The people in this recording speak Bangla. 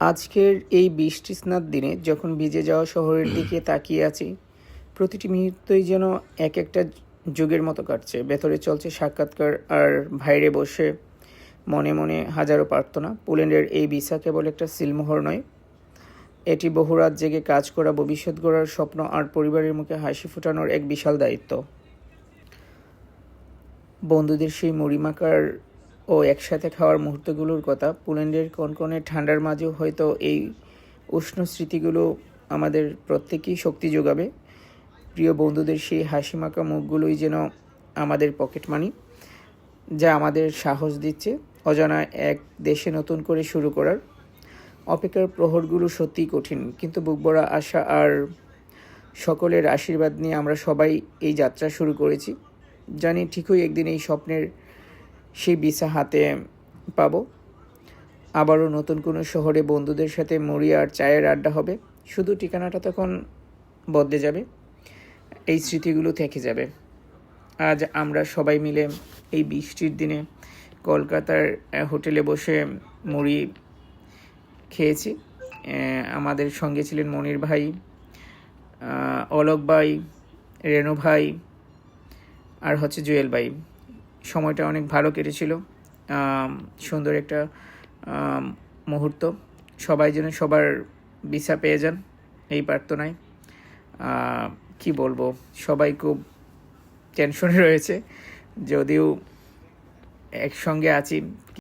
আজকের এই বৃষ্টিস্নাত দিনে যখন ভিজে যাওয়া শহরের দিকে তাকিয়ে আছি, প্রতিটি মুহূর্তই যেন এক একটা যুগের মতো কাটছে। ভেতরে চলছে সাক্ষাৎকার আর বাইরে বসে মনে মনে হাজারো প্রার্থনা। পোল্যান্ডের এই ভিসা কেবল একটা সিলমোহর নয়, এটি বহু রাত জেগে কাজ করা, ভবিষ্যৎ গড়ার স্বপ্ন আর পরিবারের মুখে হাসি ফোটানোর এক বিশাল দায়িত্ব। বন্ধুদের সেই মুড়ি মাখার ও একসাথে খাওয়ার মুহূর্তগুলোর কথা, পোল্যান্ডের কনকনে ঠান্ডার মাঝেও হয়তো এই উষ্ণ স্মৃতিগুলো আমাদের প্রত্যেকেই শক্তি যোগাবে। প্রিয় বন্ধুদের সেই হাসি মাখা মুখগুলোই যেন আমাদের পকেট মানি, যা আমাদের সাহস দিচ্ছে অজানা এক দেশে নতুন করে শুরু করার। অপেক্ষার প্রহরগুলো সত্যিই কঠিন, কিন্তু বুকভরা আশা আর সকলের আশীর্বাদ নিয়ে আমরা সবাই এই যাত্রা শুরু করেছি। জানি ঠিকই একদিন এই স্বপ্নের সেই ভিসা হাতে পাবো। আবারও নতুন কোনো শহরে বন্ধুদের সাথে মুড়ি আর চায়ের আড্ডা হবে। শুধু ঠিকানাটা তখন বদলে যাবে, এই স্মৃতিগুলো থেকে যাবে। আজ আমরা সবাই মিলে এই বৃষ্টির দিনে কলকাতার হোটেলে বসে মুড়ি খেয়েছি। আমাদের সঙ্গে ছিলেন মনির ভাই, অলোক ভাই, রেনু ভাই আর জুয়েল ভাই। সময়টা অনেক ভালো কেটেছিল, সুন্দর একটা মুহূর্ত। সবাই যেন সবার ভিসা পেয়ে যান এই প্রার্থনায়। কি বলবো, সবাই খুব টেনশনে রয়েছে, যদিও একসঙ্গে আছি।